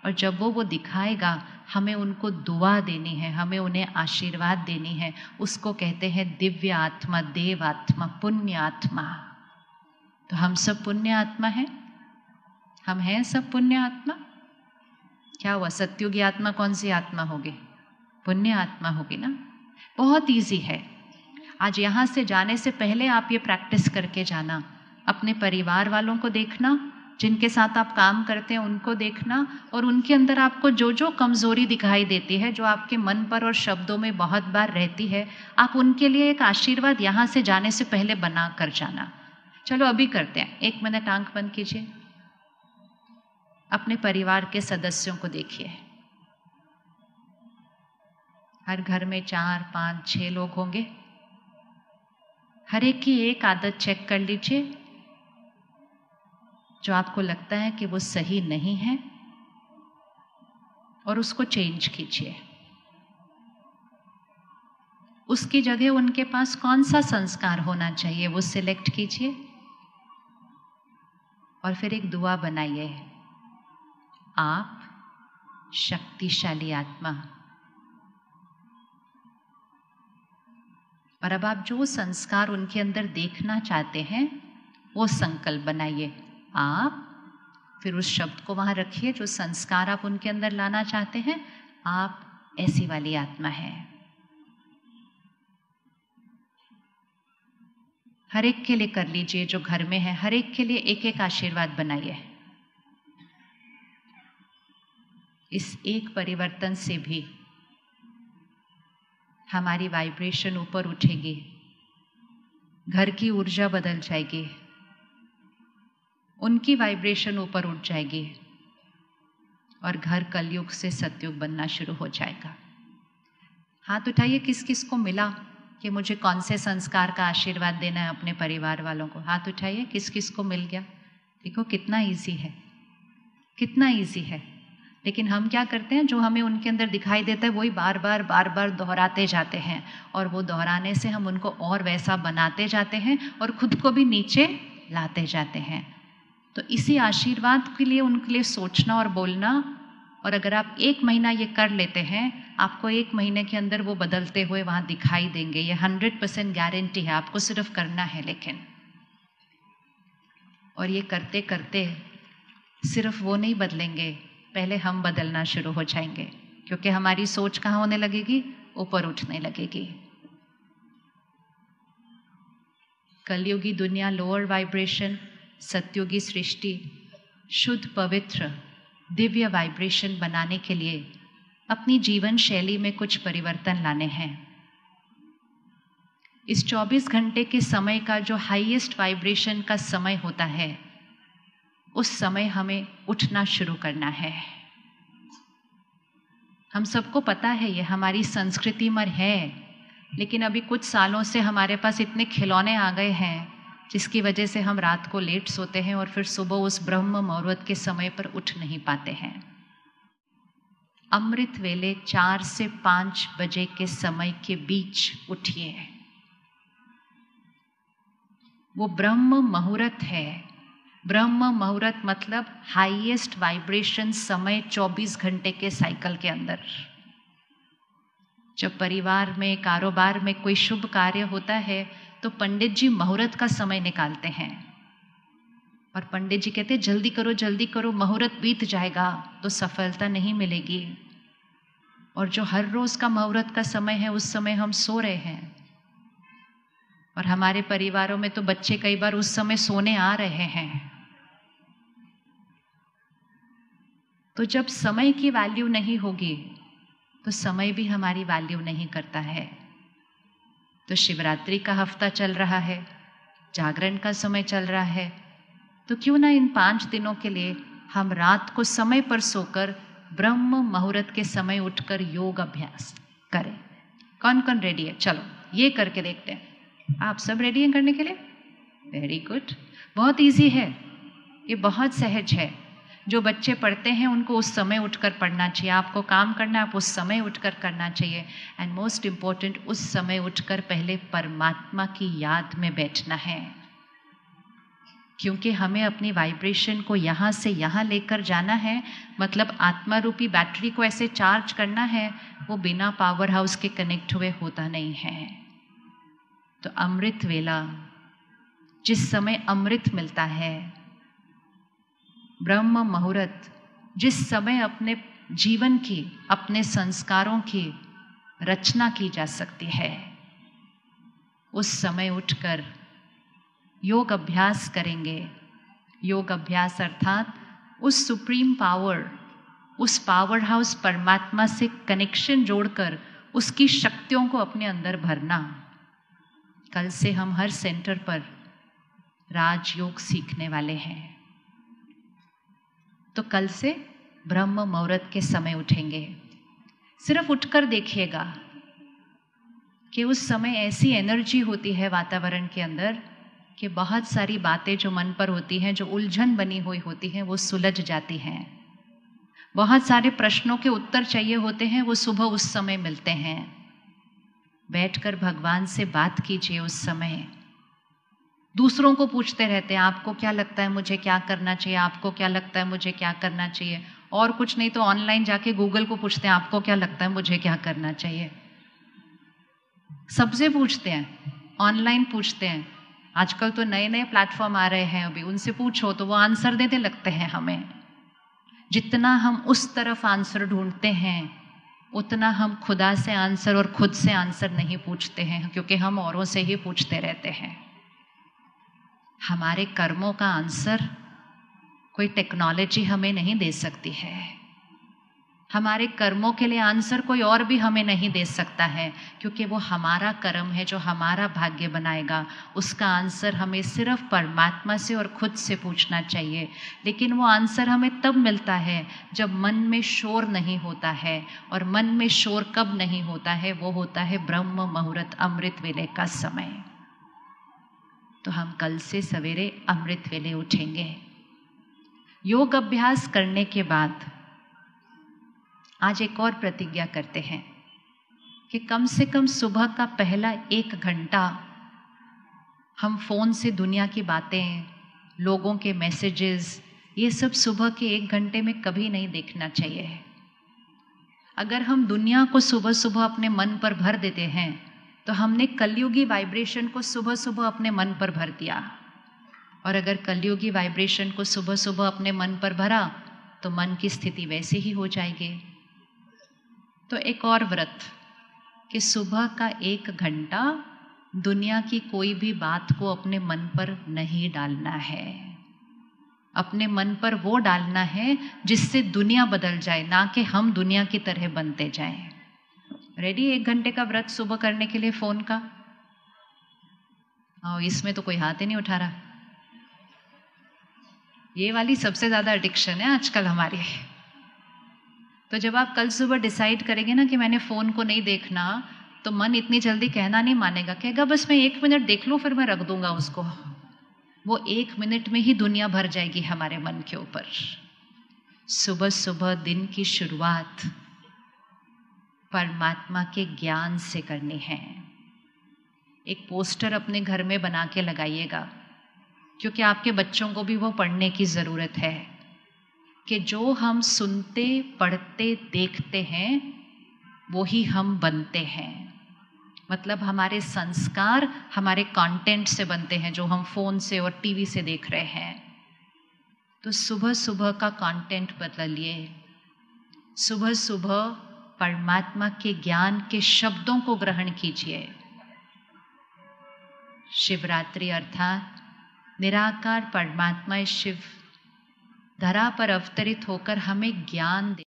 और जब वो दिखाएगा हमें उनको दुआ देनी है, हमें उन्हें आशीर्वाद देनी है। उसको कहते हैं दिव्य आत्मा, देव आत्मा, पुण्य आत्मा। तो हम सब पुण्य आत्मा हैं, हम हैं सब पुण्य आत्मा। क्या हुआ, सत्युगी आत्मा कौन सी आत्मा होगी? पुण्य आत्मा होगी ना। बहुत इजी है। आज यहाँ से जाने से पहले आप ये प्रैक्टिस करके जाना। अपने परिवार वालों को देखना, जिनके साथ आप काम करते हैं उनको देखना, और उनके अंदर आपको जो जो कमजोरी दिखाई देती है, जो आपके मन पर और शब्दों में बहुत बार रहती है, आप उनके लिए एक आशीर्वाद यहाँ से जाने से पहले बना कर जाना। चलो अभी करते हैं, 1 मिनट आंख बंद कीजिए। अपने परिवार के सदस्यों को देखिए। हर घर में 4, 5, 6 लोग होंगे। हर एक की एक आदत चेक कर लीजिए जो आपको लगता है कि वो सही नहीं है, और उसको चेंज कीजिए। उसकी जगह उनके पास कौन सा संस्कार होना चाहिए वो सिलेक्ट कीजिए, और फिर एक दुआ बनाइए। आप शक्तिशाली आत्मा, और अब आप जो संस्कार उनके अंदर देखना चाहते हैं वो संकल्प बनाइए। आप फिर उस शब्द को वहां रखिए, जो संस्कार आप उनके अंदर लाना चाहते हैं, आप ऐसी वाली आत्मा है। हर एक के लिए कर लीजिए, जो घर में है हर एक के लिए एक एक आशीर्वाद बनाइए। इस एक परिवर्तन से भी हमारी वाइब्रेशन ऊपर उठेगी, घर की ऊर्जा बदल जाएगी, उनकी वाइब्रेशन ऊपर उठ जाएगी, और घर कलयुग से सतयुग बनना शुरू हो जाएगा। हाथ उठाइए, किस किस को मिला कि मुझे कौन से संस्कार का आशीर्वाद देना है अपने परिवार वालों को। हाथ उठाइए, किस किस को मिल गया। देखो कितना इजी है, कितना इजी है। लेकिन हम क्या करते हैं, जो हमें उनके अंदर दिखाई देता है वही बार बार दोहराते जाते हैं, और वो दोहराने से हम उनको और वैसा बनाते जाते हैं और खुद को भी नीचे लाते जाते हैं। तो इसी आशीर्वाद के लिए उनके लिए सोचना और बोलना, और अगर आप 1 महीना ये कर लेते हैं, आपको 1 महीने के अंदर वो बदलते हुए वहाँ दिखाई देंगे। ये 100% गारंटी है, आपको सिर्फ करना है। लेकिन और ये करते करते सिर्फ वो नहीं बदलेंगे, पहले हम बदलना शुरू हो जाएंगे, क्योंकि हमारी सोच कहाँ होने लगेगी, ऊपर उठने लगेगी। कलयुगी दुनिया लोअर वाइब्रेशन, सतयुगी सृष्टि शुद्ध पवित्र दिव्य वाइब्रेशन बनाने के लिए अपनी जीवन शैली में कुछ परिवर्तन लाने हैं। इस 24 घंटे के समय का जो हाईएस्ट वाइब्रेशन का समय होता है, उस समय हमें उठना शुरू करना है। हम सबको पता है, ये हमारी संस्कृति में है, लेकिन अभी कुछ सालों से हमारे पास इतने खिलौने आ गए हैं जिसकी वजह से हम रात को लेट सोते हैं और फिर सुबह उस ब्रह्म मुहूर्त के समय पर उठ नहीं पाते हैं। अमृत वेले 4 से 5 बजे के समय के बीच उठिए। वो ब्रह्म मुहूर्त है। ब्रह्म मुहूर्त मतलब हाईएस्ट वाइब्रेशन समय 24 घंटे के साइकिल के अंदर। जब परिवार में, कारोबार में कोई शुभ कार्य होता है तो पंडित जी मुहूर्त का समय निकालते हैं, और पंडित जी कहते हैं जल्दी करो, मुहूर्त बीत जाएगा तो सफलता नहीं मिलेगी। और जो हर रोज का मुहूर्त का समय है, उस समय हम सो रहे हैं, और हमारे परिवारों में तो बच्चे कई बार उस समय सोने आ रहे हैं। तो जब समय की वैल्यू नहीं होगी तो समय भी हमारी वैल्यू नहीं करता है। तो शिवरात्रि का हफ्ता चल रहा है, जागरण का समय चल रहा है, तो क्यों ना इन 5 दिनों के लिए हम रात को समय पर सोकर ब्रह्म मुहूर्त के समय उठकर योग अभ्यास करें। कौन कौन रेडी है? चलो ये करके देखते हैं। आप सब रेडी हैं करने के लिए? Very good. बहुत इजी है, ये बहुत सहज है। जो बच्चे पढ़ते हैं उनको उस समय उठकर पढ़ना चाहिए। आपको काम करना है, आप उस समय उठकर करना चाहिए। एंड मोस्ट इम्पोर्टेंट, उस समय उठकर पहले परमात्मा की याद में बैठना है। क्योंकि हमें अपनी वाइब्रेशन को यहाँ से यहाँ लेकर जाना है, मतलब आत्मा रूपी बैटरी को ऐसे चार्ज करना है, वो बिना पावर हाउस के कनेक्ट हुए होता नहीं है। तो अमृत वेला, जिस समय अमृत मिलता है, ब्रह्म मुहूर्त, जिस समय अपने जीवन की, अपने संस्कारों की रचना की जा सकती है, उस समय उठकर योग अभ्यास करेंगे। योग अभ्यास अर्थात उस सुप्रीम पावर, उस पावर हाउस परमात्मा से कनेक्शन जोड़कर उसकी शक्तियों को अपने अंदर भरना। कल से हम हर सेंटर पर राजयोग सीखने वाले हैं। तो कल से ब्रह्म मुहूर्त के समय उठेंगे। सिर्फ उठकर देखिएगा कि उस समय ऐसी एनर्जी होती है वातावरण के अंदर कि बहुत सारी बातें जो मन पर होती हैं, जो उलझन बनी हुई होती हैं, वो सुलझ जाती हैं। बहुत सारे प्रश्नों के उत्तर चाहिए होते हैं, वो सुबह उस समय मिलते हैं। बैठकर भगवान से बात कीजिए उस समय। दूसरों को पूछते रहते हैं, आपको क्या लगता है मुझे क्या करना चाहिए, आपको क्या लगता है मुझे क्या करना चाहिए, और कुछ नहीं तो ऑनलाइन जाके गूगल को पूछते हैं, आपको क्या लगता है मुझे क्या करना चाहिए। सबसे पूछते हैं, ऑनलाइन पूछते हैं। आजकल तो नए नए प्लेटफॉर्म आ रहे हैं, अभी उनसे पूछो तो वो आंसर देते लगते हैं हमें। जितना हम उस तरफ आंसर ढूंढते हैं, उतना हम खुदा से आंसर और खुद से आंसर नहीं पूछते हैं, क्योंकि हम औरों से ही पूछते रहते हैं। हमारे कर्मों का आंसर कोई टेक्नोलॉजी हमें नहीं दे सकती है। हमारे कर्मों के लिए आंसर कोई और भी हमें नहीं दे सकता है, क्योंकि वो हमारा कर्म है जो हमारा भाग्य बनाएगा। उसका आंसर हमें सिर्फ परमात्मा से और खुद से पूछना चाहिए। लेकिन वो आंसर हमें तब मिलता है जब मन में शोर नहीं होता है, और मन में शोर कब नहीं होता है, वो होता है ब्रह्म मुहूर्त, अमृत वेले का समय। तो हम कल से सवेरे अमृत वेले उठेंगे। योग अभ्यास करने के बाद आज एक और प्रतिज्ञा करते हैं कि कम से कम सुबह का पहला 1 घंटा हम फोन से दुनिया की बातें, लोगों के मैसेजेस, ये सब सुबह के 1 घंटे में कभी नहीं देखना चाहिए। अगर हम दुनिया को सुबह सुबह अपने मन पर भर देते हैं, तो हमने कलयुगी वाइब्रेशन को सुबह सुबह अपने मन पर भर दिया। और अगर कलयुगी वाइब्रेशन को सुबह सुबह अपने मन पर भरा, तो मन की स्थिति वैसे ही हो जाएगी। तो एक और व्रत कि सुबह का 1 घंटा दुनिया की कोई भी बात को अपने मन पर नहीं डालना है। अपने मन पर वो डालना है जिससे दुनिया बदल जाए, ना कि हम दुनिया की तरह बनते जाएं। रेडी 1 घंटे का व्रत सुबह करने के लिए फोन का? इसमें तो कोई हाथ ही नहीं उठा रहा। ये वाली सबसे ज्यादा एडिक्शन है आजकल हमारी। तो जब आप कल सुबह डिसाइड करेंगे ना कि मैंने फोन को नहीं देखना, तो मन इतनी जल्दी कहना नहीं मानेगा, कहेगा बस मैं 1 मिनट देख लूं फिर मैं रख दूंगा उसको। वो 1 मिनट में ही दुनिया भर जाएगी हमारे मन के ऊपर। सुबह सुबह दिन की शुरुआत परमात्मा के ज्ञान से करनी है। एक पोस्टर अपने घर में बना के लगाइएगा, क्योंकि आपके बच्चों को भी वो पढ़ने की ज़रूरत है कि जो हम सुनते, पढ़ते, देखते हैं वो ही हम बनते हैं। मतलब हमारे संस्कार हमारे कंटेंट से बनते हैं, जो हम फ़ोन से और टीवी से देख रहे हैं। तो सुबह सुबह का कंटेंट बदलिए। सुबह सुबह परमात्मा के ज्ञान के शब्दों को ग्रहण कीजिए। शिवरात्रि अर्थात निराकार परमात्मा शिव धरा पर अवतरित होकर हमें ज्ञान दे